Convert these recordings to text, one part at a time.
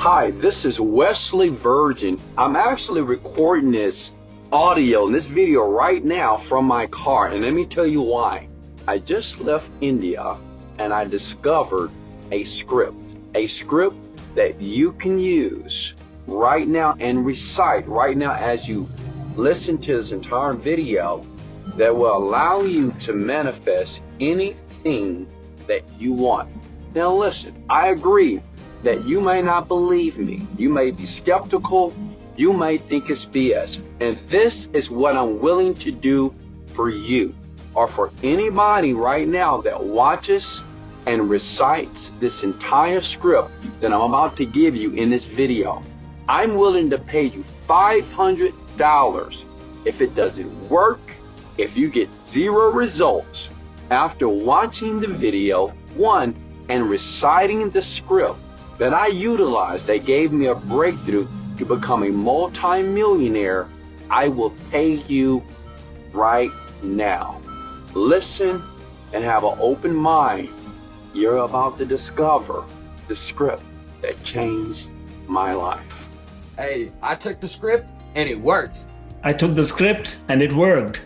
Hi, this is Wesley Virgin. I'm actually recording this audio and this video right now from my car, and let me tell you why. I just left India and I discovered a script that you can use right now and recite right now as you listen to this entire video that will allow you to manifest anything that you want. Now listen, I agree that you may not believe me. You may be skeptical. You may think it's BS. And this is what I'm willing to do for you or for anybody right now that watches and recites this entire script that I'm about to give you in this video. I'm willing to pay you $500 if it doesn't work, if you get 0 results after watching the video, one, and reciting the script that I utilized that gave me a breakthrough to become a multi-millionaire. I will pay you right now. Listen and have an open mind. You're about to discover the script that changed my life. Hey, I took the script and it works. I took the script and it worked.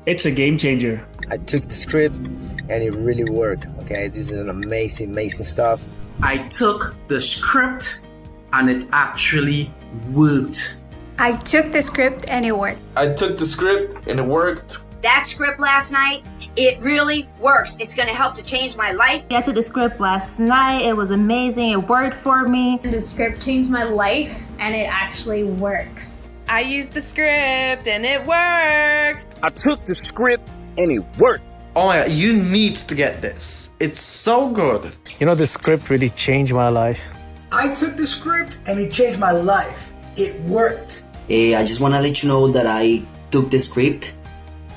It's a game changer. I took the script and it really worked. Okay, this is an amazing stuff. I took the script and it actually worked. I took the script and it worked. I took the script and it worked. That script last night, it really works. It's going to help to change my life. I took the script last night. It was amazing. It worked for me. The script changed my life and it actually works. I used the script and it worked. I took the script and it worked. Oh my God, you need to get this. It's so good. You know, the script really changed my life. I took the script and it changed my life. It worked. Hey, I just want to let you know that I took the script.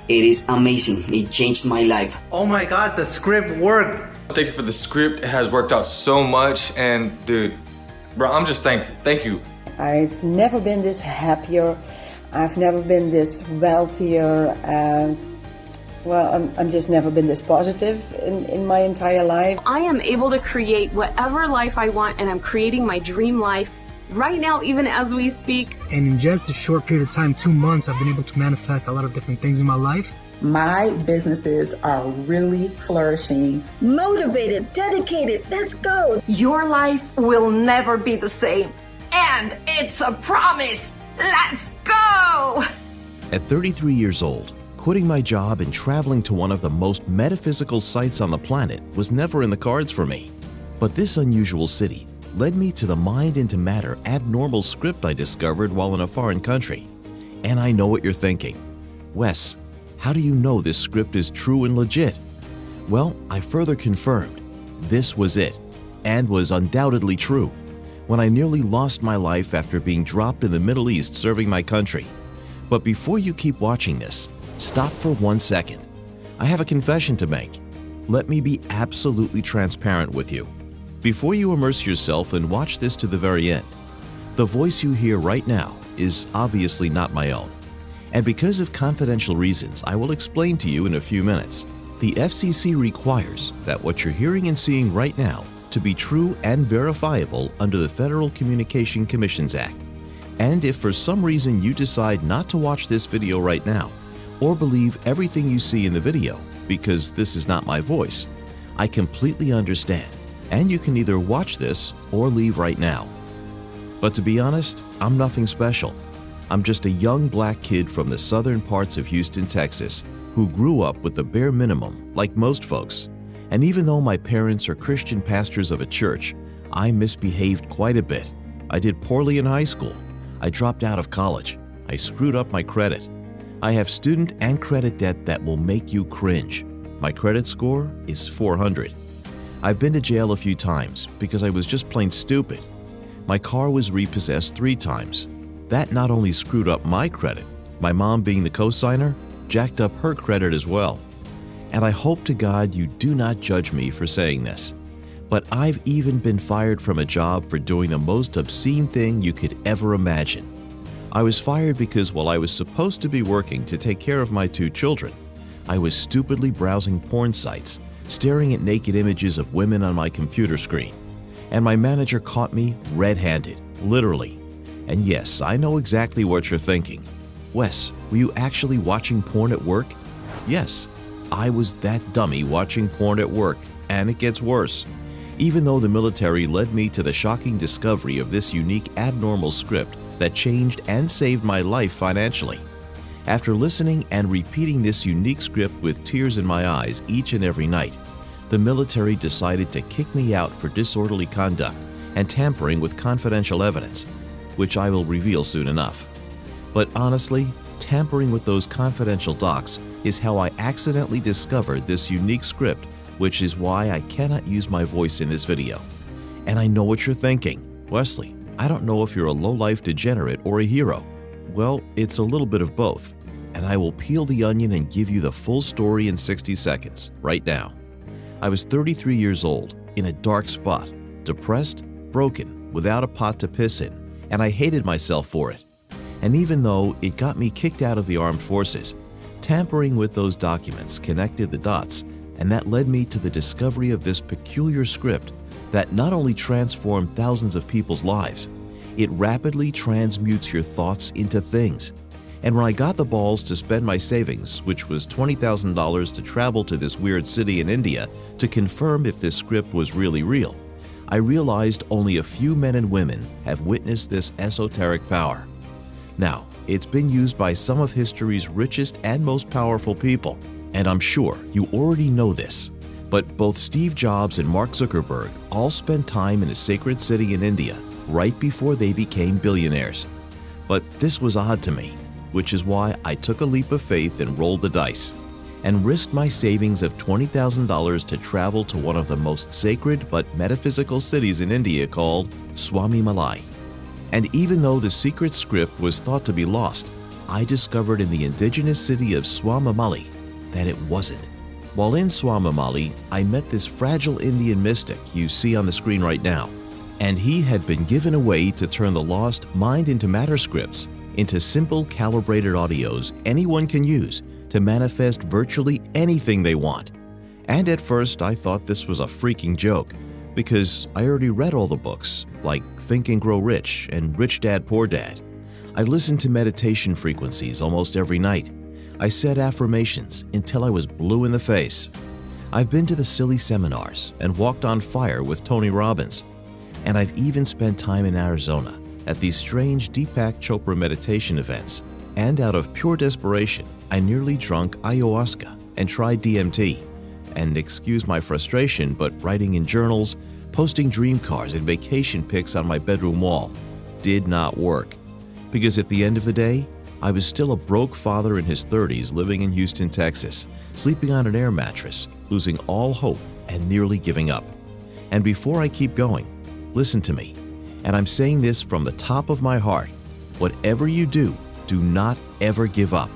It is amazing. It changed my life. Oh my God, the script worked. Thank you for the script. It has worked out so much. And dude, bro, I'm just thankful. Thank you. I've never been this happier. I've never been this wealthier. And well, I'm just never been this positive in my entire life. I am able to create whatever life I want, and I'm creating my dream life right now, even as we speak. And in just a short period of time, 2 months, I've been able to manifest a lot of different things in my life. My businesses are really flourishing. Motivated, dedicated, let's go. Your life will never be the same. And it's a promise. Let's go! At 33 years old, quitting my job and traveling to one of the most metaphysical sites on the planet was never in the cards for me. But this unusual city led me to the mind into matter abnormal script I discovered while in a foreign country. And I know what you're thinking. Wes, how do you know this script is true and legit? Well, I further confirmed. This was it, and was undoubtedly true, when I nearly lost my life after being dropped in the Middle East serving my country. But before you keep watching this, stop for 1 second. I have a confession to make. Let me be absolutely transparent with you. Before you immerse yourself and watch this to the very end, the voice you hear right now is obviously not my own. And because of confidential reasons I will explain to you in a few minutes, the FCC requires that what you're hearing and seeing right now to be true and verifiable under the Federal Communication Commissions Act. And if for some reason you decide not to watch this video right now, or believe everything you see in the video because this is not my voice, I completely understand, and you can either watch this or leave right now. But to be honest, I'm nothing special. I'm just a young black kid from the southern parts of Houston, Texas, who grew up with the bare minimum like most folks. And even though my parents are Christian pastors of a church, I misbehaved quite a bit. I did poorly in high school. I dropped out of college. I screwed up my credit. I have student and credit debt that will make you cringe. My credit score is 400. I've been to jail a few times because I was just plain stupid. My car was repossessed 3 times. That not only screwed up my credit, my mom being the co-signer, jacked up her credit as well. And I hope to God you do not judge me for saying this, but I've even been fired from a job for doing the most obscene thing you could ever imagine. I was fired because while I was supposed to be working to take care of my 2 children, I was stupidly browsing porn sites, staring at naked images of women on my computer screen, and my manager caught me red-handed. Literally. And yes, I know exactly what you're thinking. Wes, were you actually watching porn at work? Yes, I was that dummy watching porn at work, and it gets worse. Even though the military led me to the shocking discovery of this unique abnormal script that changed and saved my life financially. After listening and repeating this unique script with tears in my eyes each and every night, the military decided to kick me out for disorderly conduct and tampering with confidential evidence, which I will reveal soon enough. But honestly, tampering with those confidential docs is how I accidentally discovered this unique script, which is why I cannot use my voice in this video. And I know what you're thinking. Wesley, I don't know if you're a low-life degenerate or a hero. Well, it's a little bit of both, and I will peel the onion and give you the full story in 60 seconds, right now. I was 33 years old, in a dark spot, depressed, broken, without a pot to piss in, and I hated myself for it. And even though it got me kicked out of the armed forces, tampering with those documents connected the dots, and that led me to the discovery of this peculiar script that not only transformed thousands of people's lives, it rapidly transmutes your thoughts into things. And when I got the balls to spend my savings, which was $20,000 to travel to this weird city in India to confirm if this script was really real, I realized only a few men and women have witnessed this esoteric power. Now, it's been used by some of history's richest and most powerful people, and I'm sure you already know this. But both Steve Jobs and Mark Zuckerberg all spent time in a sacred city in India right before they became billionaires. But this was odd to me, which is why I took a leap of faith and rolled the dice, and risked my savings of $20,000 to travel to one of the most sacred but metaphysical cities in India called Swami Malai. And even though the secret script was thought to be lost, I discovered in the indigenous city of Swamimali that it wasn't. While in Swamimali, I met this fragile Indian mystic you see on the screen right now, and he had been given a way to turn the lost mind into matter scripts into simple calibrated audios anyone can use to manifest virtually anything they want. And at first I thought this was a freaking joke, because I already read all the books, like Think and Grow Rich and Rich Dad Poor Dad. I listened to meditation frequencies almost every night. I said affirmations until I was blue in the face. I've been to the silly seminars and walked on fire with Tony Robbins. And I've even spent time in Arizona at these strange Deepak Chopra meditation events. And out of pure desperation, I nearly drunk ayahuasca and tried DMT. And excuse my frustration, but writing in journals, posting dream cars and vacation pics on my bedroom wall did not work. Because at the end of the day, I was still a broke father in his 30s living in Houston, Texas, sleeping on an air mattress, losing all hope and nearly giving up. And before I keep going, listen to me. And I'm saying this from the top of my heart. Whatever you do, do not ever give up.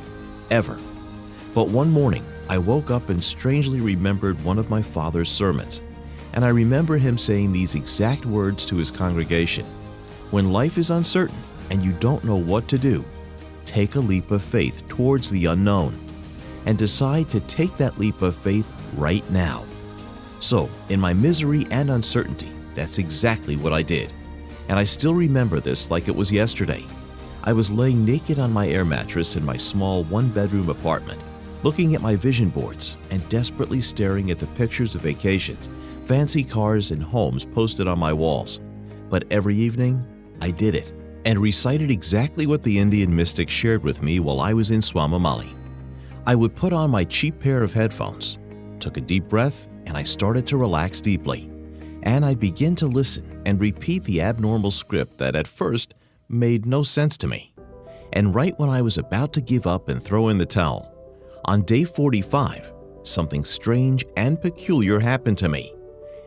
Ever. But one morning, I woke up and strangely remembered one of my father's sermons. And I remember him saying these exact words to his congregation. When life is uncertain and you don't know what to do, take a leap of faith towards the unknown. And decide to take that leap of faith right now. So, in my misery and uncertainty, that's exactly what I did. And I still remember this like it was yesterday. I was laying naked on my air mattress in my small one-bedroom apartment, looking at my vision boards and desperately staring at the pictures of vacations, fancy cars, and homes posted on my walls. But every evening, I did it and recited exactly what the Indian mystic shared with me while I was in Swamimali. I would put on my cheap pair of headphones, took a deep breath, and I started to relax deeply. And I began to listen and repeat the abnormal script that at first made no sense to me. And right when I was about to give up and throw in the towel, on day 45, something strange and peculiar happened to me.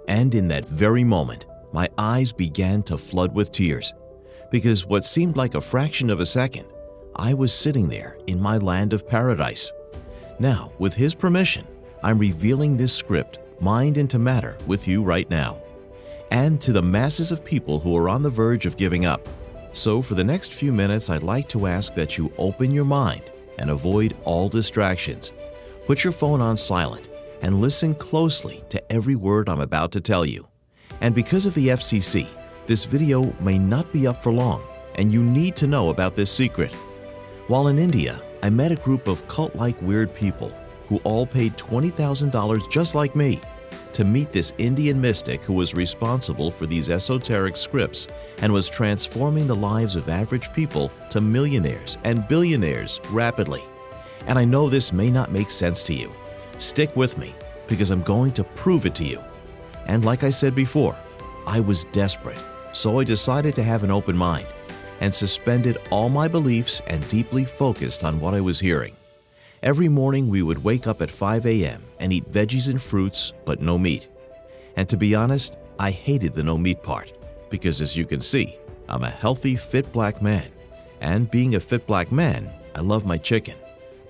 And in that very moment, my eyes began to flood with tears, because what seemed like a fraction of a second, I was sitting there in my land of paradise. Now, with his permission, I'm revealing this script, mind into matter, with you right now. And to the masses of people who are on the verge of giving up. So for the next few minutes, I'd like to ask that you open your mind and avoid all distractions. Put your phone on silent and listen closely to every word I'm about to tell you. And because of the FCC, This video may not be up for long, and you need to know about this secret. While in India, I met a group of cult-like weird people who all paid $20,000 just like me to meet this Indian mystic who was responsible for these esoteric scripts and was transforming the lives of average people to millionaires and billionaires rapidly. And I know this may not make sense to you. Stick with me, because I'm going to prove it to you. And like I said before, I was desperate, so I decided to have an open mind and suspended all my beliefs and deeply focused on what I was hearing. Every morning we would wake up at 5 a.m. and eat veggies and fruits, but no meat. And to be honest, I hated the no meat part, because as you can see, I'm a healthy, fit black man. And being a fit black man, I love my chicken.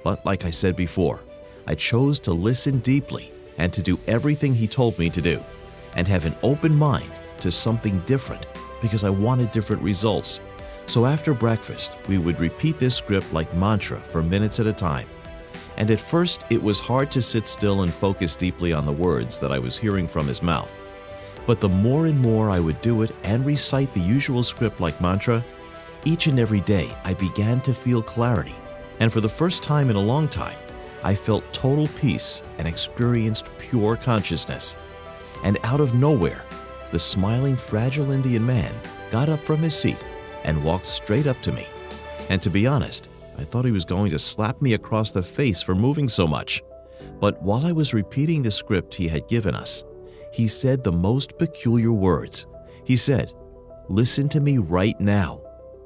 But like I said before, I chose to listen deeply and to do everything he told me to do, and have an open mind to something different because I wanted different results. So after breakfast, we would repeat this script like mantra for minutes at a time. And at first, it was hard to sit still and focus deeply on the words that I was hearing from his mouth. But the more and more I would do it and recite the usual script like mantra, each and every day I began to feel clarity. And for the first time in a long time, I felt total peace and experienced pure consciousness. And out of nowhere, the smiling, fragile Indian man got up from his seat and walked straight up to me. And to be honest, I thought he was going to slap me across the face for moving so much. But while I was repeating the script he had given us, he said the most peculiar words. He said, "Listen to me right now.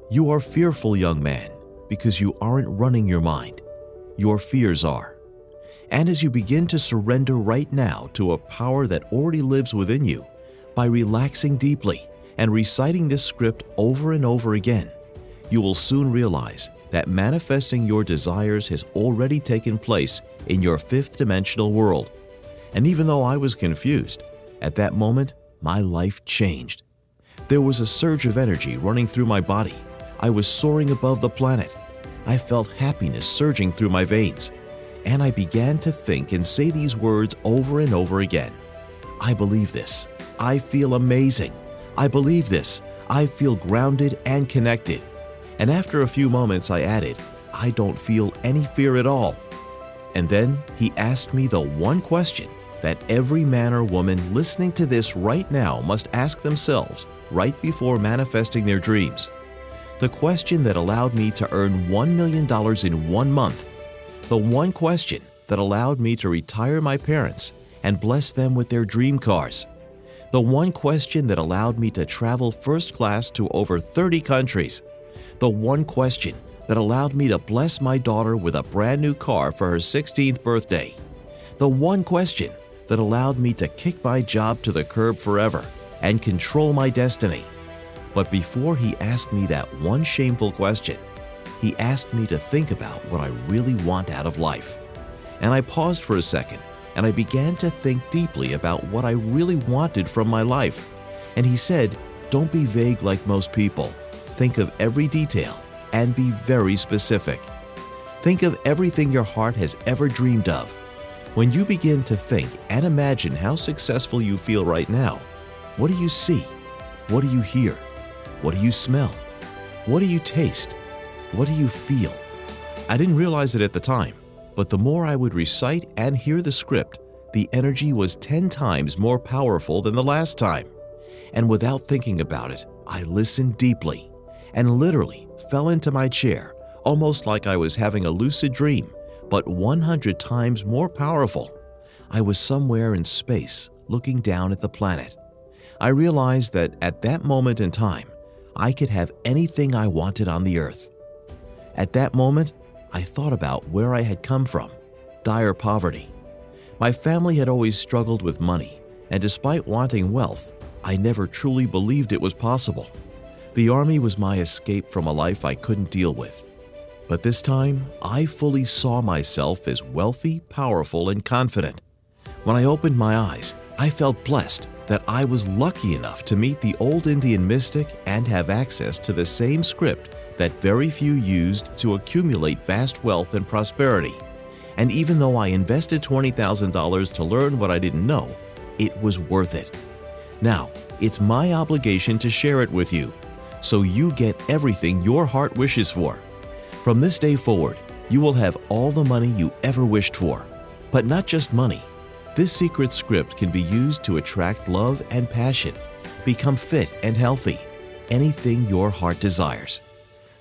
You are fearful, young man, because you aren't running your mind. Your fears are. And as you begin to surrender right now to a power that already lives within you, by relaxing deeply and reciting this script over and over again, you will soon realize that manifesting your desires has already taken place in your fifth dimensional world." And even though I was confused, at that moment, my life changed. There was a surge of energy running through my body. I was soaring above the planet. I felt happiness surging through my veins. And I began to think and say these words over and over again. I believe this. I feel amazing. I believe this. I feel grounded and connected. And after a few moments, I added, I don't feel any fear at all. And then he asked me the one question that every man or woman listening to this right now must ask themselves right before manifesting their dreams. The question that allowed me to earn $1 million in 1 month. The one question that allowed me to retire my parents and bless them with their dream cars. The one question that allowed me to travel first class to over 30 countries. The one question that allowed me to bless my daughter with a brand new car for her 16th birthday. The one question that allowed me to kick my job to the curb forever and control my destiny. But before he asked me that one shameful question, he asked me to think about what I really want out of life. And I paused for a second, and I began to think deeply about what I really wanted from my life. And he said, don't be vague like most people. Think of every detail and be very specific. Think of everything your heart has ever dreamed of. When you begin to think and imagine how successful you feel right now, what do you see? What do you hear? What do you smell? What do you taste? What do you feel? I didn't realize it at the time, but the more I would recite and hear the script, the energy was 10 times more powerful than the last time. And without thinking about it, I listened deeply and literally fell into my chair, almost like I was having a lucid dream, but 100 times more powerful. I was somewhere in space, looking down at the planet. I realized that at that moment in time, I could have anything I wanted on the earth. At that moment, I thought about where I had come from, dire poverty. My family had always struggled with money, and despite wanting wealth, I never truly believed it was possible. The army was my escape from a life I couldn't deal with. But this time, I fully saw myself as wealthy, powerful, and confident. When I opened my eyes, I felt blessed that I was lucky enough to meet the old Indian mystic and have access to the same script that very few used to accumulate vast wealth and prosperity. And even though I invested $20,000 to learn what I didn't know, it was worth it. Now, it's my obligation to share it with you, so you get everything your heart wishes for. From this day forward, you will have all the money you ever wished for. But not just money. This secret script can be used to attract love and passion, become fit and healthy, anything your heart desires.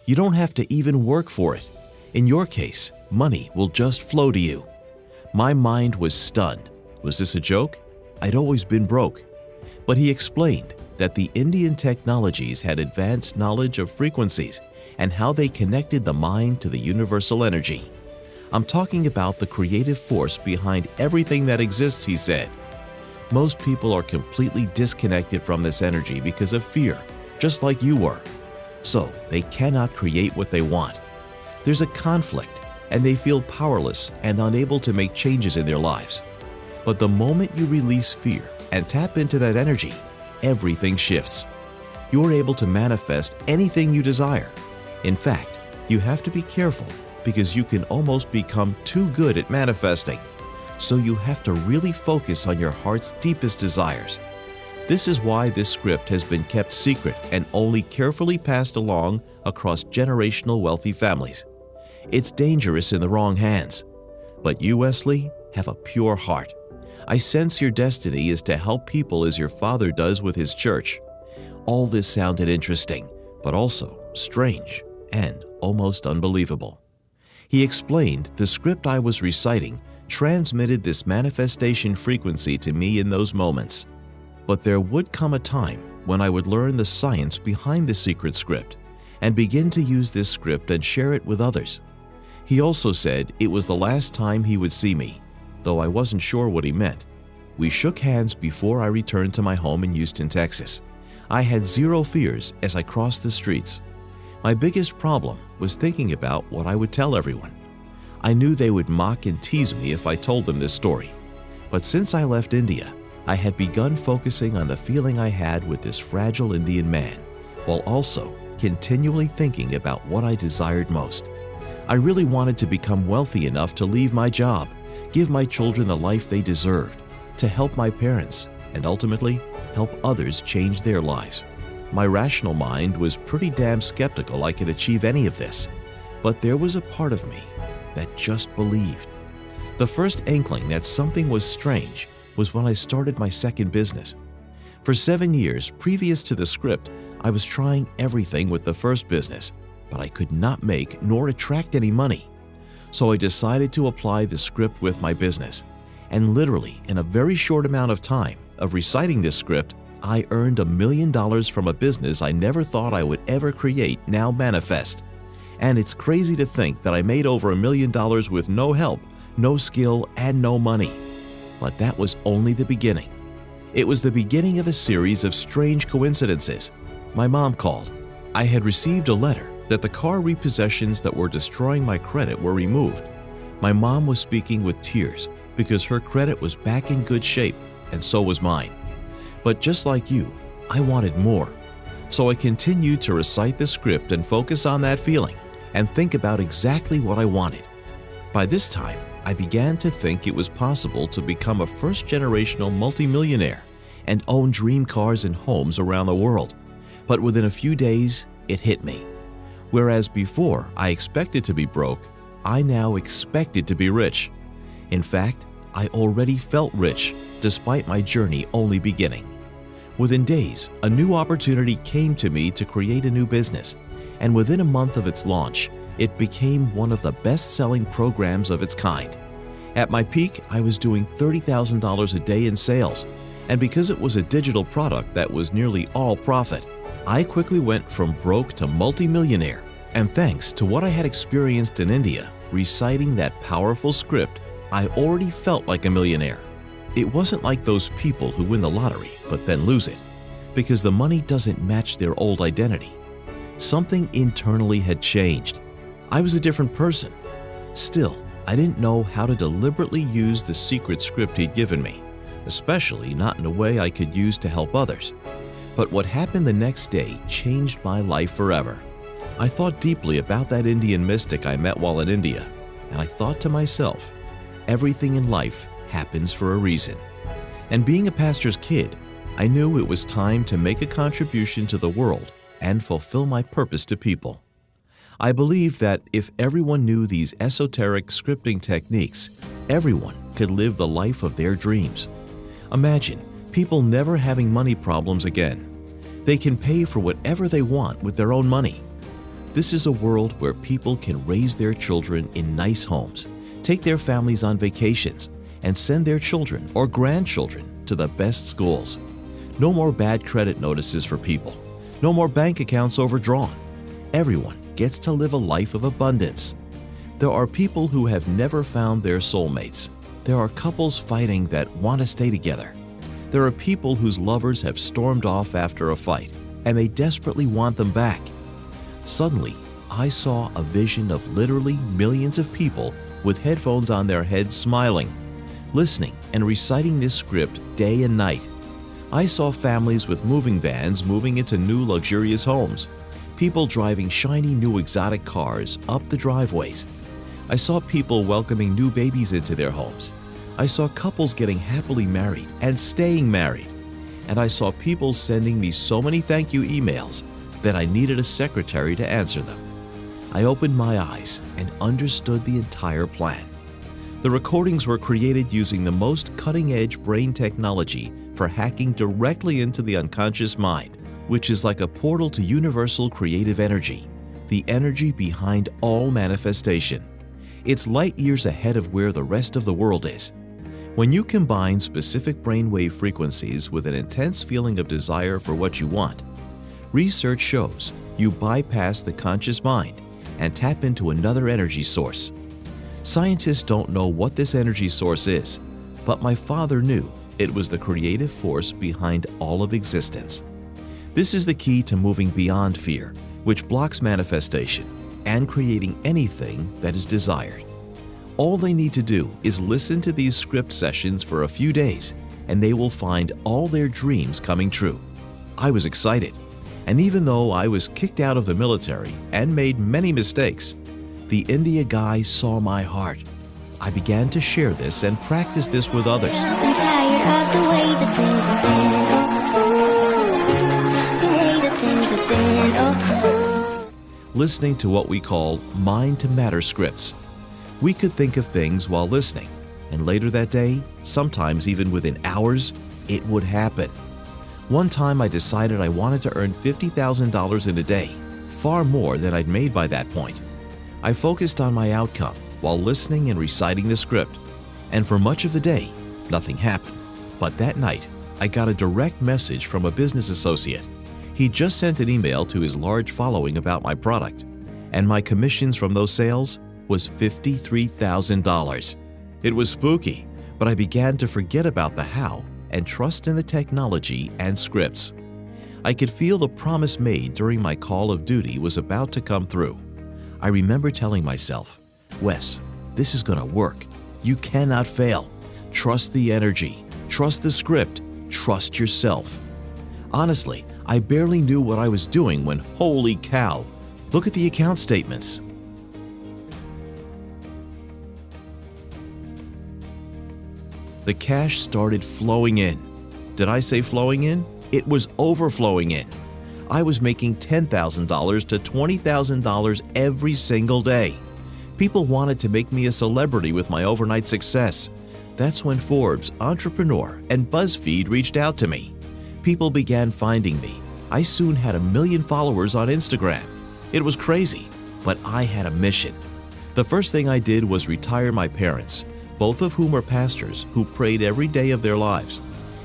You don't have to even work for it. In your case, money will just flow to you. My mind was stunned. Was this a joke? I'd always been broke. But he explained that the Indian technologies had advanced knowledge of frequencies and how they connected the mind to the universal energy. I'm talking about the creative force behind everything that exists, he said. Most people are completely disconnected from this energy because of fear, just like you were. So they cannot create what they want. There's a conflict, and they feel powerless and unable to make changes in their lives. But the moment you release fear and tap into that energy, everything shifts. You're able to manifest anything you desire. In fact, you have to be careful because you can almost become too good at manifesting. So you have to really focus on your heart's deepest desires. This is why this script has been kept secret and only carefully passed along across generational wealthy families. It's dangerous in the wrong hands. But you, Wesley, have a pure heart. I sense your destiny is to help people as your father does with his church. All this sounded interesting, but also strange and almost unbelievable. He explained the script I was reciting transmitted this manifestation frequency to me in those moments. But there would come a time when I would learn the science behind the secret script and begin to use this script and share it with others. He also said it was the last time he would see me, though I wasn't sure what he meant. We shook hands before I returned to my home in Houston, Texas. I had zero fears as I crossed the streets. My biggest problem was thinking about what I would tell everyone. I knew they would mock and tease me if I told them this story. But since I left India, I had begun focusing on the feeling I had with this fragile Indian man, while also continually thinking about what I desired most. I really wanted to become wealthy enough to leave my job, give my children the life they deserved, to help my parents, and ultimately help others change their lives. My rational mind was pretty damn skeptical I could achieve any of this, but there was a part of me that just believed. The first inkling that something was strange was when I started my second business. For 7 years previous to the script, I was trying everything with the first business, but I could not make nor attract any money. So I decided to apply the script with my business. And literally, in a very short amount of time of reciting this script, I earned $1 million from a business I never thought I would ever create now manifest. And it's crazy to think that I made over $1 million with no help, no skill, and no money. But that was only the beginning. It was the beginning of a series of strange coincidences. My mom called. I had received a letter that the car repossessions that were destroying my credit were removed. My mom was speaking with tears because her credit was back in good shape, and so was mine. But just like you, I wanted more. So I continued to recite the script and focus on that feeling and think about exactly what I wanted. By this time, I began to think it was possible to become a first-generational multimillionaire and own dream cars and homes around the world. But within a few days, it hit me. Whereas before I expected to be broke, I now expected to be rich. In fact, I already felt rich, despite my journey only beginning. Within days, a new opportunity came to me to create a new business, and within a month of its launch, it became one of the best-selling programs of its kind. At my peak, I was doing $30,000 a day in sales, and because it was a digital product that was nearly all profit, I quickly went from broke to multimillionaire, and thanks to what I had experienced in India, reciting that powerful script, I already felt like a millionaire. It wasn't like those people who win the lottery but then lose it, because the money doesn't match their old identity. Something internally had changed. I was a different person. Still, I didn't know how to deliberately use the secret script he'd given me, especially not in a way I could use to help others. But what happened the next day changed my life forever. I thought deeply about that Indian mystic I met while in India, and I thought to myself, everything in life happens for a reason. And being a pastor's kid, I knew it was time to make a contribution to the world and fulfill my purpose to people. I believed that if everyone knew these esoteric scripting techniques, everyone could live the life of their dreams. Imagine people never having money problems again. They can pay for whatever they want with their own money. This is a world where people can raise their children in nice homes, take their families on vacations, and send their children or grandchildren to the best schools. No more bad credit notices for people. No more bank accounts overdrawn. Everyone gets to live a life of abundance. There are people who have never found their soulmates. There are couples fighting that want to stay together. There are people whose lovers have stormed off after a fight, and they desperately want them back. Suddenly, I saw a vision of literally millions of people with headphones on their heads smiling, listening and reciting this script day and night. I saw families with moving vans moving into new luxurious homes, people driving shiny new exotic cars up the driveways. I saw people welcoming new babies into their homes. I saw couples getting happily married and staying married. And I saw people sending me so many thank you emails that I needed a secretary to answer them. I opened my eyes and understood the entire plan. The recordings were created using the most cutting-edge brain technology for hacking directly into the unconscious mind, which is like a portal to universal creative energy, the energy behind all manifestation. It's light years ahead of where the rest of the world is. When you combine specific brainwave frequencies with an intense feeling of desire for what you want, research shows you bypass the conscious mind and tap into another energy source. Scientists don't know what this energy source is, but my father knew it was the creative force behind all of existence. This is the key to moving beyond fear, which blocks manifestation, and creating anything that is desired. All they need to do is listen to these script sessions for a few days, and they will find all their dreams coming true. I was excited, and even though I was kicked out of the military and made many mistakes, the India guy saw my heart. I began to share this and practice this with others. I'm tired of the way that things have been, the way that things have been, Listening to what we call mind-to-matter scripts. We could think of things while listening, and later that day, sometimes even within hours, it would happen. One time I decided I wanted to earn $50,000 in a day, far more than I'd made by that point. I focused on my outcome while listening and reciting the script, and for much of the day, nothing happened. But that night, I got a direct message from a business associate. He just sent an email to his large following about my product, and my commissions from those sales was $53,000. It was spooky, but I began to forget about the how and trust in the technology and scripts. I could feel the promise made during my call of duty was about to come through. I remember telling myself, Wes, this is going to work. You cannot fail. Trust the energy. Trust the script. Trust yourself. Honestly, I barely knew what I was doing when, holy cow, look at the account statements. The cash started flowing in. Did I say flowing in? It was overflowing in. I was making $10,000 to $20,000 every single day. People wanted to make me a celebrity with my overnight success. That's when Forbes, Entrepreneur, and BuzzFeed reached out to me. People began finding me. I soon had 1 million followers on Instagram. It was crazy, but I had a mission. The first thing I did was retire my parents, both of whom are pastors who prayed every day of their lives.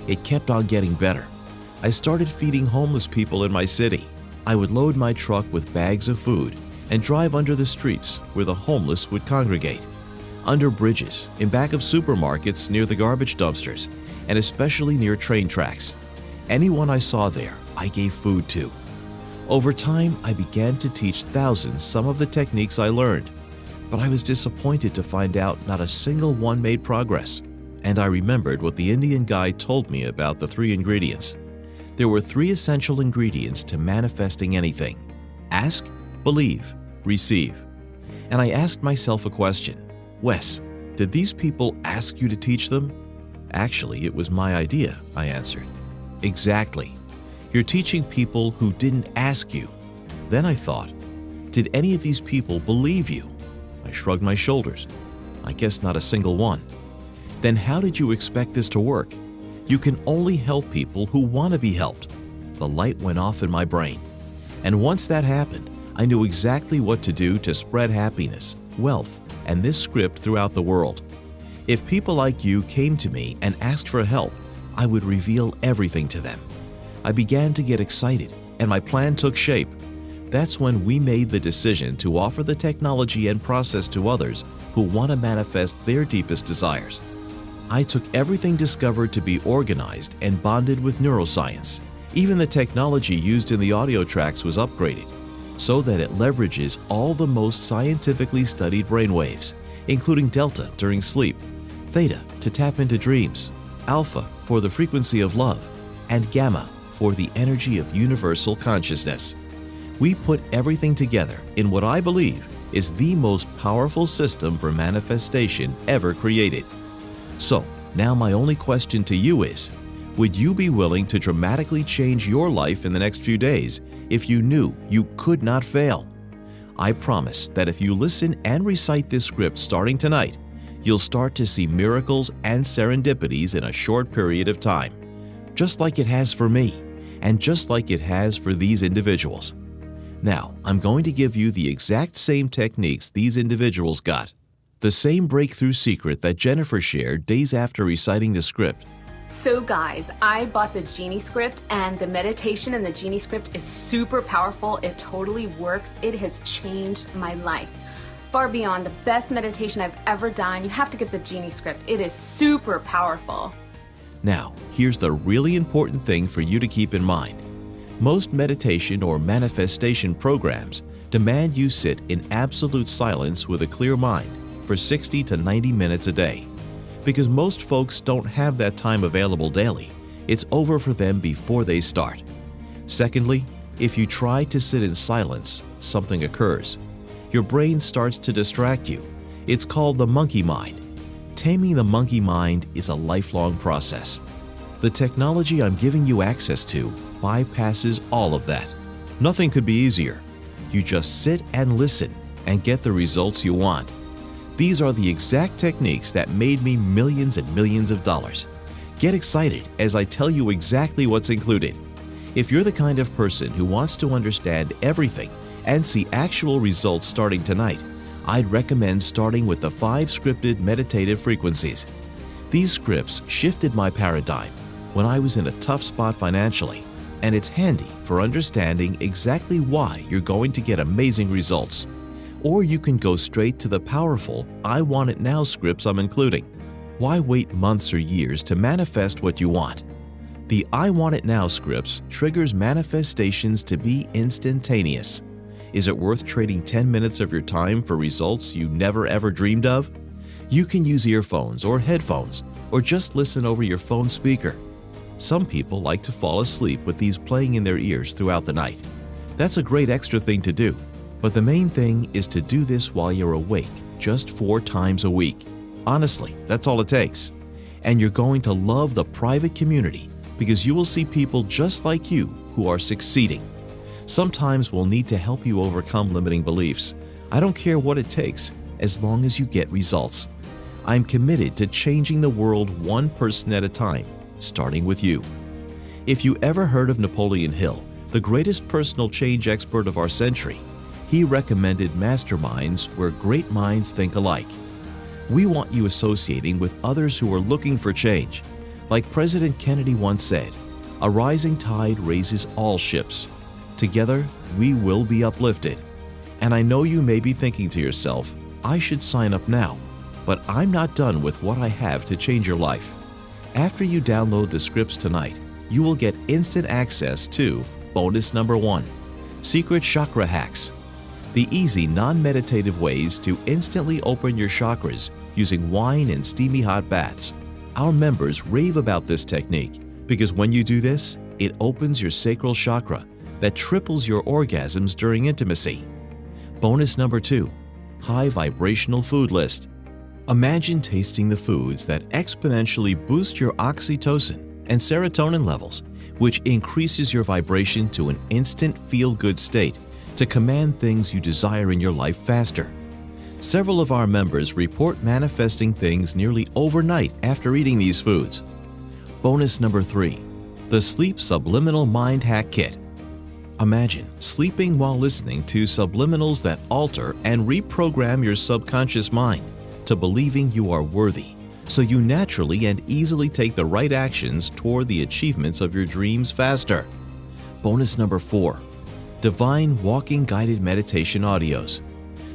It kept on getting better. I started feeding homeless people in my city. I would load my truck with bags of food and drive under the streets where the homeless would congregate, under bridges, in back of supermarkets near the garbage dumpsters, and especially near train tracks. Anyone I saw there, I gave food to. Over time, I began to teach thousands some of the techniques I learned, but I was disappointed to find out not a single one made progress. And I remembered what the Indian guy told me about the 3 ingredients. There were 3 essential ingredients to manifesting anything: ask, believe, receive. And I asked myself a question. Wes, did these people ask you to teach them? Actually, it was my idea, I answered. Exactly. You're teaching people who didn't ask you. Then I thought, did any of these people believe you? I shrugged my shoulders. I guess not a single one. Then how did you expect this to work? You can only help people who want to be helped. The light went off in my brain. And once that happened, I knew exactly what to do to spread happiness, wealth, and this script throughout the world. If people like you came to me and asked for help, I would reveal everything to them. I began to get excited, and my plan took shape. That's when we made the decision to offer the technology and process to others who want to manifest their deepest desires. I took everything discovered to be organized and bonded with neuroscience. Even the technology used in the audio tracks was upgraded, so that it leverages all the most scientifically studied brainwaves, including delta during sleep, theta to tap into dreams, alpha for the frequency of love, and gamma for the energy of universal consciousness. We put everything together in what I believe is the most powerful system for manifestation ever created. So, now my only question to you is, would you be willing to dramatically change your life in the next few days if you knew you could not fail? I promise that if you listen and recite this script starting tonight, you'll start to see miracles and serendipities in a short period of time, just like it has for me, and just like it has for these individuals. Now, I'm going to give you the exact same techniques these individuals got. The same breakthrough secret that Jennifer shared days after reciting the script. So guys, I bought the GenieScript, and the meditation in the GenieScript is super powerful. It totally works. It has changed my life. Far beyond the best meditation I've ever done. You have to get the GenieScript. It is super powerful. Now, here's the really important thing for you to keep in mind. Most meditation or manifestation programs demand you sit in absolute silence with a clear mind for 60 to 90 minutes a day. Because most folks don't have that time available daily, it's over for them before they start. Secondly, if you try to sit in silence, something occurs. Your brain starts to distract you. It's called the monkey mind. Taming the monkey mind is a lifelong process. The technology I'm giving you access to bypasses all of that. Nothing could be easier. You just sit and listen and get the results you want. These are the exact techniques that made me millions and millions of dollars. Get excited as I tell you exactly what's included. If you're the kind of person who wants to understand everything and see actual results starting tonight, I'd recommend starting with the 5 scripted meditative frequencies. These scripts shifted my paradigm when I was in a tough spot financially, and it's handy for understanding exactly why you're going to get amazing results. Or you can go straight to the powerful I Want It Now scripts I'm including. Why wait months or years to manifest what you want? The I Want It Now scripts triggers manifestations to be instantaneous. Is it worth trading 10 minutes of your time for results you never ever dreamed of? You can use earphones or headphones, or just listen over your phone speaker. Some people like to fall asleep with these playing in their ears throughout the night. That's a great extra thing to do, but the main thing is to do this while you're awake, just 4 times a week. Honestly, that's all it takes. And you're going to love the private community because you will see people just like you who are succeeding. Sometimes we'll need to help you overcome limiting beliefs. I don't care what it takes, as long as you get results. I'm committed to changing the world one person at a time, starting with you. If you ever heard of Napoleon Hill, the greatest personal change expert of our century, he recommended masterminds where great minds think alike. We want you associating with others who are looking for change. Like President Kennedy once said, "A rising tide raises all ships. Together, we will be uplifted." And I know you may be thinking to yourself, I should sign up now, but I'm not done with what I have to change your life. After you download the scripts tonight, you will get instant access to bonus number 1, Secret Chakra Hacks. The easy, non-meditative ways to instantly open your chakras using wine and steamy hot baths. Our members rave about this technique because when you do this, it opens your sacral chakra that triples your orgasms during intimacy. Bonus number 2, High Vibrational Food List. Imagine tasting the foods that exponentially boost your oxytocin and serotonin levels which increases your vibration to an instant feel-good state to command things you desire in your life faster. Several of our members report manifesting things nearly overnight after eating these foods. Bonus number 3, the Sleep Subliminal Mind Hack Kit. Imagine sleeping while listening to subliminals that alter and reprogram your subconscious mind to believing you are worthy, so you naturally and easily take the right actions toward the achievements of your dreams faster. Bonus number 4, Divine Walking Guided Meditation Audios.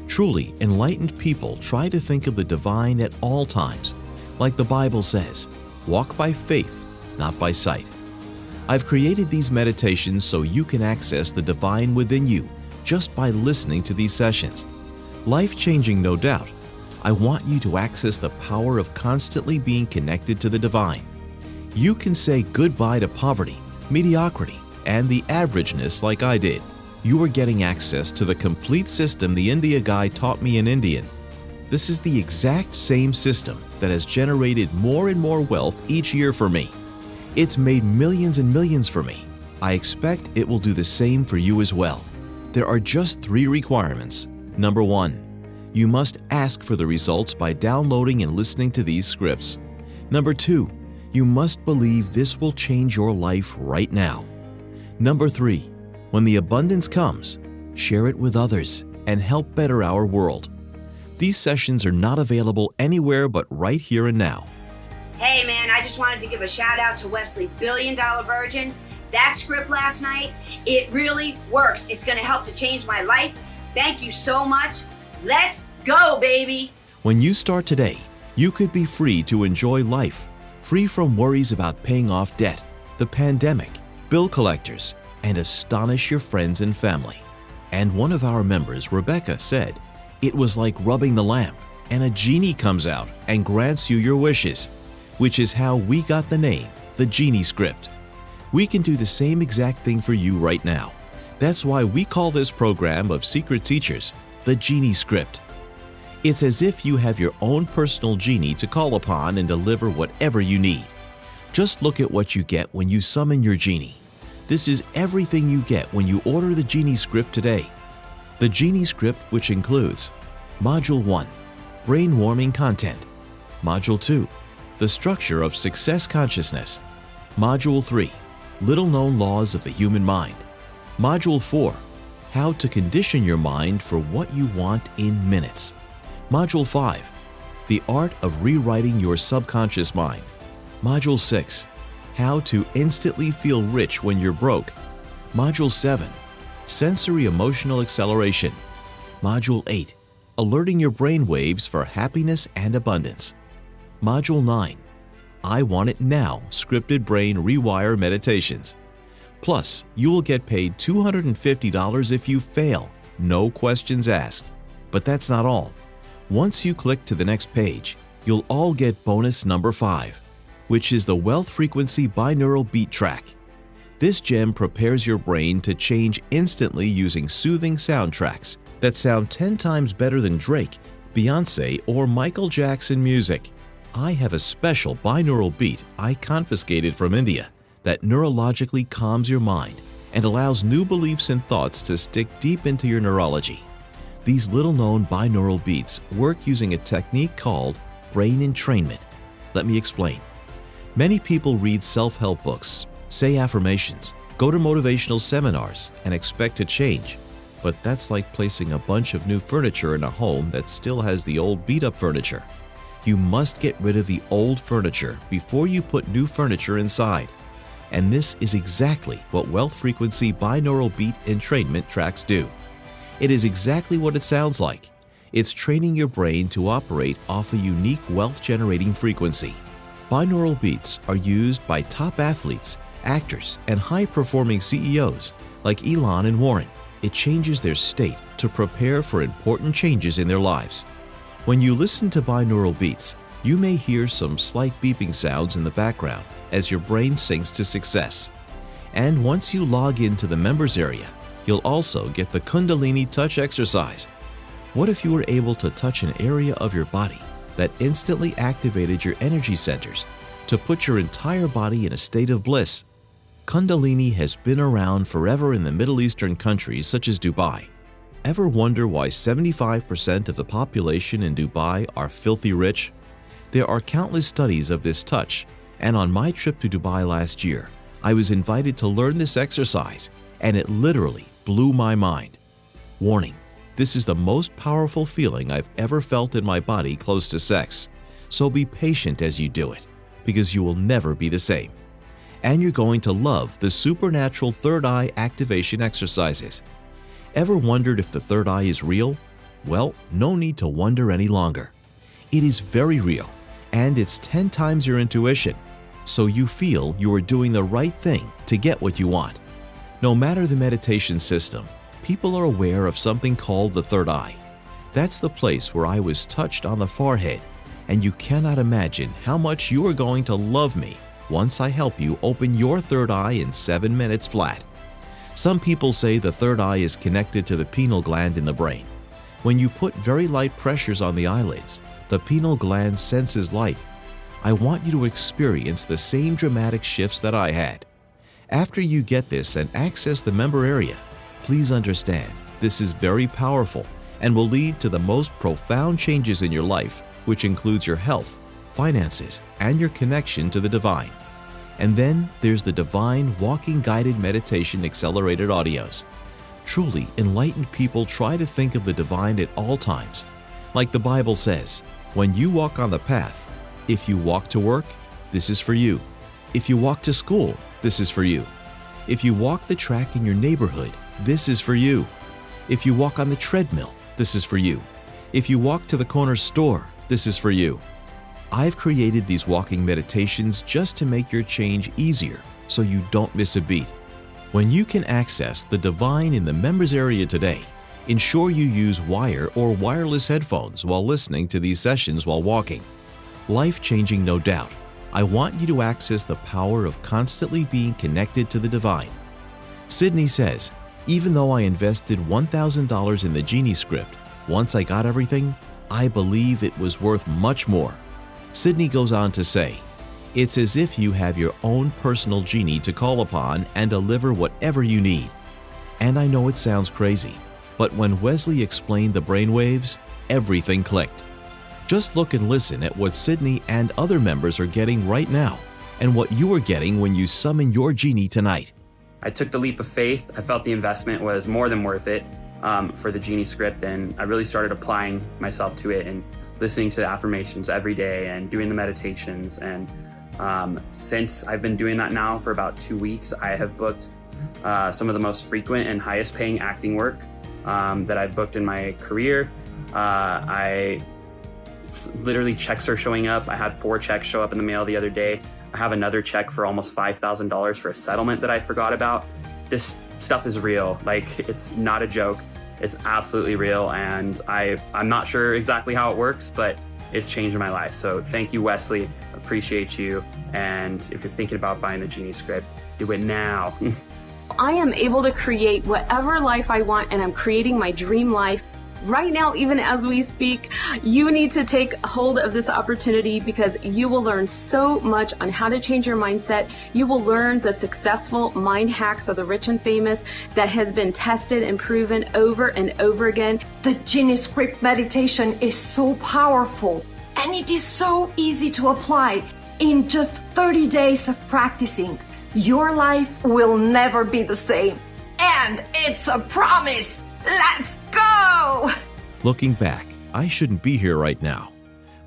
Truly enlightened people try to think of the divine at all times. Like the Bible says, walk by faith, not by sight. I've created these meditations so you can access the divine within you just by listening to these sessions. Life-changing, no doubt. I want you to access the power of constantly being connected to the divine. You can say goodbye to poverty, mediocrity, and the averageness like I did. You are getting access to the complete system the India guy taught me in Indian. This is the exact same system that has generated more and more wealth each year for me. It's made millions and millions for me. I expect it will do the same for you as well. There are just 3 requirements. Number 1, you must ask for the results by downloading and listening to these scripts. Number 2, you must believe this will change your life right now. Number 3, when the abundance comes, share it with others and help better our world. These sessions are not available anywhere but right here and now. Hey man, I just wanted to give a shout out to Wesley Virgin. That script last night, it really works. It's going to help to change my life. Thank you so much. Let's go, baby. When you start today, you could be free to enjoy life, free from worries about paying off debt, the pandemic, bill collectors, and astonish your friends and family. And one of our members, Rebecca, said, it was like rubbing the lamp and a genie comes out and grants you your wishes, which is how we got the name, the Genie Script. We can do the same exact thing for you right now. That's why we call this program of secret teachers the Genie Script. It's as if you have your own personal genie to call upon and deliver whatever you need. Just look at what you get when you summon your genie. This is everything you get when you order the Genie Script today. The Genie Script, which includes Module 1, Brain-Warming Content. Module 2, The Structure of Success Consciousness. Module 3, Little-Known Laws of the Human Mind. Module 4, How to Condition Your Mind for What You Want in Minutes. Module 5, The Art of Rewriting Your Subconscious Mind. Module 6, How to Instantly Feel Rich When You're Broke. Module 7, Sensory Emotional Acceleration. Module 8, Alerting Your brain waves for happiness and abundance. Module 9, I Want It Now Scripted Brain Rewire Meditations. Plus, you will get paid $250 if you fail, no questions asked. But that's not all. Once you click to the next page, you'll all get bonus number 5, which is the Wealth Frequency Binaural Beat Track. This gem prepares your brain to change instantly using soothing soundtracks that sound 10 times better than Drake, Beyonce, or Michael Jackson music. I have a special binaural beat I confiscated from India that neurologically calms your mind and allows new beliefs and thoughts to stick deep into your neurology. These little-known binaural beats work using a technique called brain entrainment. Let me explain. Many people read self-help books, say affirmations, go to motivational seminars, and expect to change. But that's like placing a bunch of new furniture in a home that still has the old beat-up furniture. You must get rid of the old furniture before you put new furniture inside. And this is exactly what Wealth Frequency Binaural Beat Entrainment tracks do. It is exactly what it sounds like. It's training your brain to operate off a unique wealth-generating frequency. Binaural beats are used by top athletes, actors, and high-performing CEOs like Elon and Warren. It changes their state to prepare for important changes in their lives. When you listen to binaural beats, you may hear some slight beeping sounds in the background as your brain sinks to success. And once you log into the members area, you'll also get the Kundalini Touch exercise. What if you were able to touch an area of your body that instantly activated your energy centers to put your entire body in a state of bliss? Kundalini has been around forever in the Middle Eastern countries such as Dubai. Ever wonder why 75% of the population in Dubai are filthy rich? There are countless studies of this touch, and on my trip to Dubai last year, I was invited to learn this exercise, and it literally blew my mind. Warning, this is the most powerful feeling I've ever felt in my body close to sex, so be patient as you do it, because you will never be the same. And you're going to love the supernatural third eye activation exercises. Ever wondered if the third eye is real? Well, no need to wonder any longer. It is very real, and it's 10 times your intuition, so you feel you are doing the right thing to get what you want. No matter the meditation system, people are aware of something called the third eye. That's the place where I was touched on the forehead, and you cannot imagine how much you are going to love me once I help you open your third eye in 7 minutes flat. Some people say the third eye is connected to the pineal gland in the brain. When you put very light pressures on the eyelids, the pineal gland senses light. I want you to experience the same dramatic shifts that I had. After you get this and access the member area, please understand this is very powerful and will lead to the most profound changes in your life, which includes your health, finances, and your connection to the divine. And then there's the Divine Walking Guided Meditation Accelerated Audios. Truly enlightened people try to think of the divine at all times. Like the Bible says, when you walk on the path, if you walk to work, this is for you. If you walk to school, this is for you. If you walk the track in your neighborhood, this is for you. If you walk on the treadmill, this is for you. If you walk to the corner store, this is for you. I've created these walking meditations just to make your change easier so you don't miss a beat. When you can access the divine in the members area today, ensure you use wire or wireless headphones while listening to these sessions while walking. Life-changing, no doubt. I want you to access the power of constantly being connected to the divine. Sydney says, even though I invested $1,000 in the Genie Script, once I got everything, I believe it was worth much more. Sydney goes on to say, it's as if you have your own personal genie to call upon and deliver whatever you need. And I know it sounds crazy, but when Wesley explained the brainwaves, everything clicked. Just look and listen at what Sydney and other members are getting right now and what you are getting when you summon your genie tonight. I took the leap of faith. I felt the investment was more than worth it for the Genie Script, and I really started applying myself to it and listening to the affirmations every day and doing the meditations. And since I've been doing that now for about 2 weeks, I have booked some of the most frequent and highest paying acting work that I've booked in my career. Literally checks are showing up. I had 4 checks show up in the mail the other day. I have another check for almost $5,000 for a settlement that I forgot about. This stuff is real. Like, it's not a joke. It's absolutely real, and I'm not sure exactly how it works, but it's changed my life. So thank you, Wesley. Appreciate you. And if you're thinking about buying the Genie Script, do it now. I am able to create whatever life I want, and I'm creating my dream life. Right now, even as we speak, you need to take hold of this opportunity because you will learn so much on how to change your mindset. You will learn the successful mind hacks of the rich and famous that has been tested and proven over and over again. The Genie Script meditation is so powerful and it is so easy to apply. In just 30 days of practicing, your life will never be the same. And it's a promise. Let's go! Looking back, I shouldn't be here right now,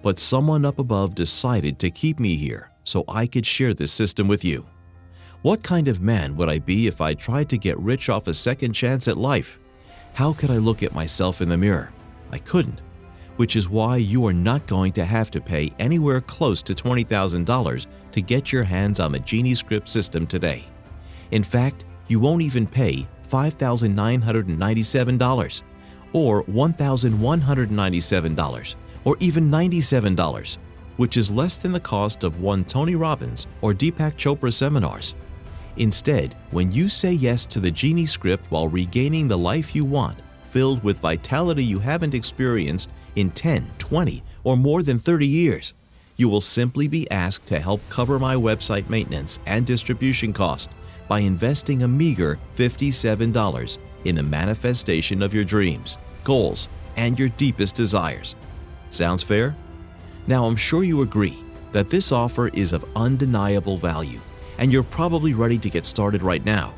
but someone up above decided to keep me here so I could share this system with you. What kind of man would I be if I tried to get rich off a second chance at life? How could I look at myself in the mirror? I couldn't, which is why you are not going to have to pay anywhere close to $20,000 to get your hands on the GenieScript system today. In fact, you won't even pay $5,997 or $1,197 or even $97, which is less than the cost of one Tony Robbins or Deepak Chopra seminars. Instead, when you say yes to the Genie Script while regaining the life you want, filled with vitality you haven't experienced in 10, 20, or more than 30 years, you will simply be asked to help cover my website maintenance and distribution cost, by investing a meager $57 in the manifestation of your dreams, goals, and your deepest desires. Sounds fair? Now, I'm sure you agree that this offer is of undeniable value, and you're probably ready to get started right now.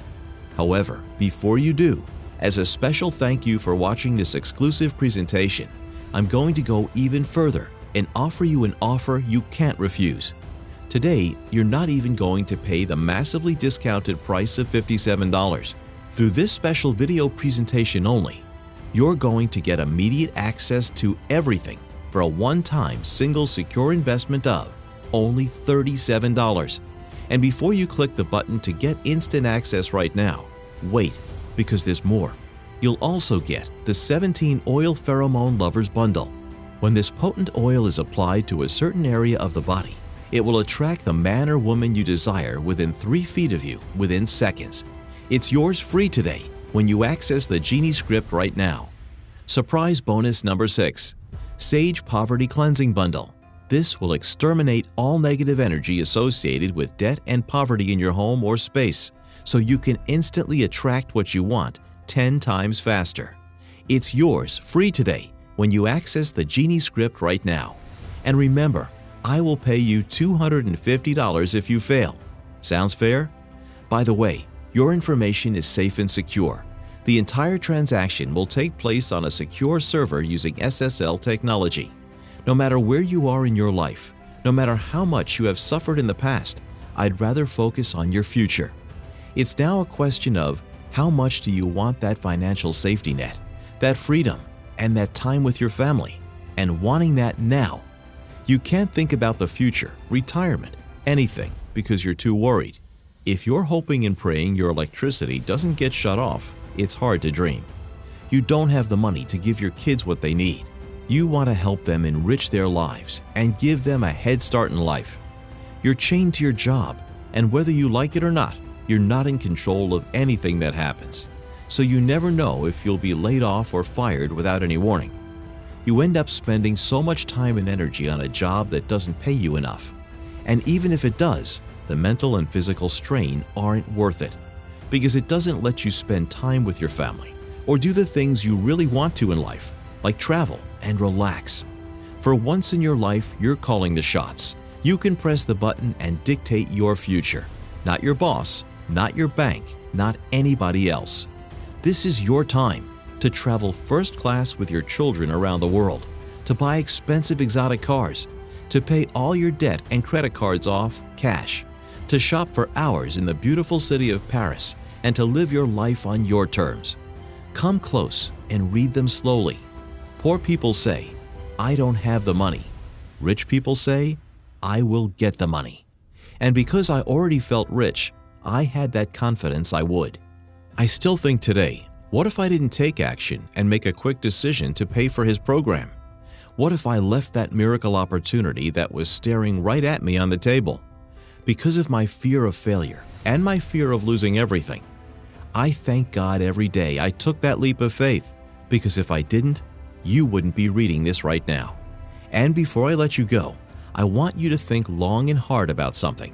However, before you do, as a special thank you for watching this exclusive presentation, I'm going to go even further and offer you an offer you can't refuse. Today, you're not even going to pay the massively discounted price of $57. Through this special video presentation only, you're going to get immediate access to everything for a one-time single secure investment of only $37. And before you click the button to get instant access right now, wait, because there's more. You'll also get the 17 Oil Pheromone Lovers Bundle. When this potent oil is applied to a certain area of the body, it will attract the man or woman you desire within 3 feet of you within seconds. It's yours free today when you access the Genie Script right now. Surprise bonus number 6, Sage Poverty Cleansing Bundle. This will exterminate all negative energy associated with debt and poverty in your home or space, so you can instantly attract what you want 10 times faster. It's yours free today when you access the Genie Script right now. And remember, I will pay you $250 if you fail. Sounds fair? By the way, your information is safe and secure. The entire transaction will take place on a secure server using SSL technology. No matter where you are in your life, no matter how much you have suffered in the past, I'd rather focus on your future. It's now a question of how much do you want that financial safety net, that freedom, and that time with your family, and wanting that now. You can't think about the future, retirement, anything, because you're too worried. If you're hoping and praying your electricity doesn't get shut off, it's hard to dream. You don't have the money to give your kids what they need. You want to help them enrich their lives and give them a head start in life. You're chained to your job, and whether you like it or not, you're not in control of anything that happens. So you never know if you'll be laid off or fired without any warning. You end up spending so much time and energy on a job that doesn't pay you enough. And even if it does, the mental and physical strain aren't worth it, because it doesn't let you spend time with your family or do the things you really want to in life, like travel and relax. For once in your life, you're calling the shots. You can press the button and dictate your future. Not your boss, not your bank, not anybody else. This is your time to travel first class with your children around the world, to buy expensive exotic cars, to pay all your debt and credit cards off cash, to shop for hours in the beautiful city of Paris, and to live your life on your terms. Come close and read them slowly. Poor people say, I don't have the money. Rich people say, I will get the money. And because I already felt rich, I had that confidence I would. I still think today, what if I didn't take action and make a quick decision to pay for his program? What if I left that miracle opportunity that was staring right at me on the table? Because of my fear of failure and my fear of losing everything, I thank God every day I took that leap of faith, because if I didn't, you wouldn't be reading this right now. And before I let you go, I want you to think long and hard about something.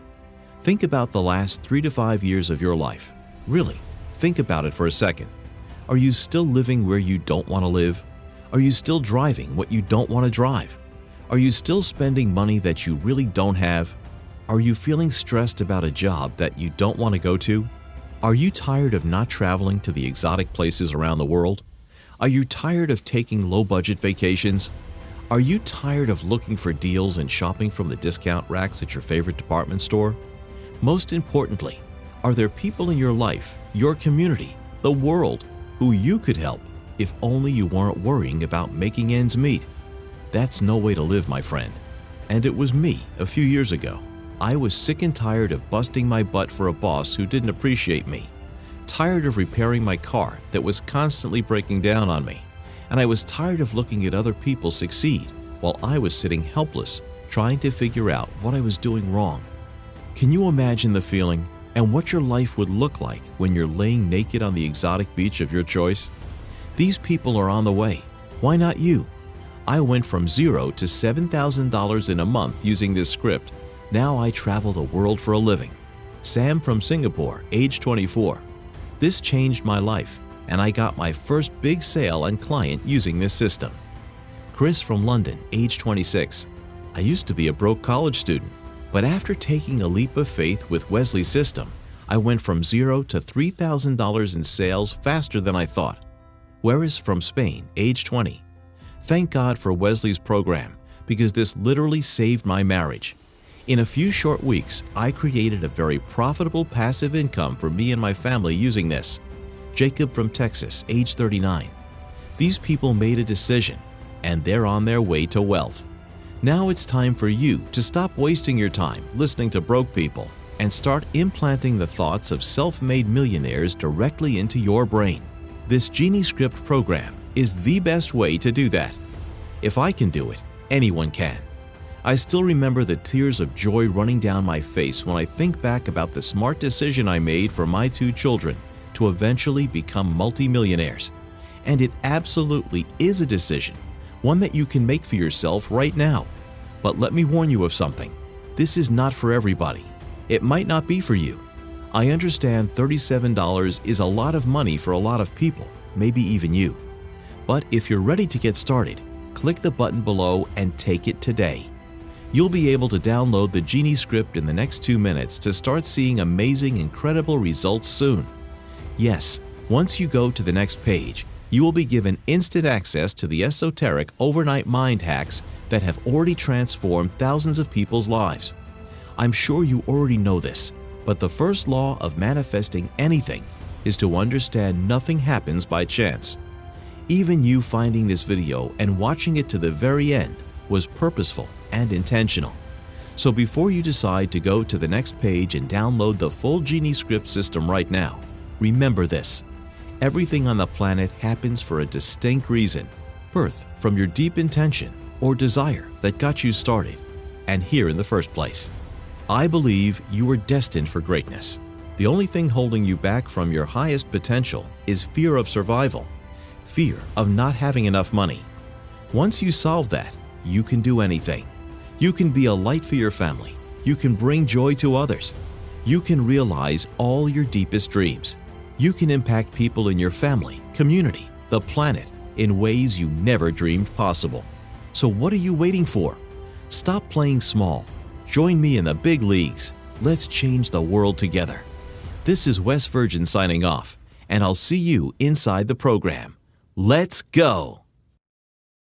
Think about the last 3 to 5 years of your life. Really, think about it for a second. Are you still living where you don't want to live? Are you still driving what you don't want to drive? Are you still spending money that you really don't have? Are you feeling stressed about a job that you don't want to go to? Are you tired of not traveling to the exotic places around the world? Are you tired of taking low-budget vacations? Are you tired of looking for deals and shopping from the discount racks at your favorite department store? Most importantly, are there people in your life, your community, the world, who you could help if only you weren't worrying about making ends meet? That's no way to live, my friend. And it was me a few years ago. I was sick and tired of busting my butt for a boss who didn't appreciate me, tired of repairing my car that was constantly breaking down on me, and I was tired of looking at other people succeed while I was sitting helpless trying to figure out what I was doing wrong. Can you imagine the feeling and what your life would look like when you're laying naked on the exotic beach of your choice? These people are on the way. Why not you? I went from $0 to $7,000 in a month using this script. Now I travel the world for a living. Sam from Singapore, age 24. This changed my life, and I got my first big sale and client using this system. Chris from London, age 26. I used to be a broke college student, but after taking a leap of faith with Wesley's system, I went from $0 to $3,000 in sales faster than I thought. Whereas from Spain, age 20. Thank God for Wesley's program, because this literally saved my marriage. In a few short weeks, I created a very profitable passive income for me and my family using this. Jacob from Texas, age 39. These people made a decision, and they're on their way to wealth. Now it's time for you to stop wasting your time listening to broke people and start implanting the thoughts of self-made millionaires directly into your brain. This GenieScript program is the best way to do that. If I can do it, anyone can. I still remember the tears of joy running down my face when I think back about the smart decision I made for my 2 children to eventually become multimillionaires. And it absolutely is a decision, one that you can make for yourself right now. But let me warn you of something. This is not for everybody. It might not be for you. I understand $37 is a lot of money for a lot of people, maybe even you. But if you're ready to get started, click the button below and take it today. You'll be able to download the GenieScript in the next 2 minutes to start seeing amazing, incredible results soon. Yes, once you go to the next page, you will be given instant access to the esoteric overnight mind hacks that have already transformed thousands of people's lives. I'm sure you already know this, but the first law of manifesting anything is to understand nothing happens by chance. Even you finding this video and watching it to the very end was purposeful and intentional. So before you decide to go to the next page and download the full GenieScript system right now, remember this. Everything on the planet happens for a distinct reason, birthed from your deep intention or desire that got you started and here in the first place. I believe you are destined for greatness. The only thing holding you back from your highest potential is fear of survival, fear of not having enough money. Once you solve that, you can do anything. You can be a light for your family. You can bring joy to others. You can realize all your deepest dreams. You can impact people in your family, community, the planet in ways you never dreamed possible. So what are you waiting for? Stop playing small. Join me in the big leagues. Let's change the world together. This is Wesley Virgin signing off, and I'll see you inside the program. Let's go!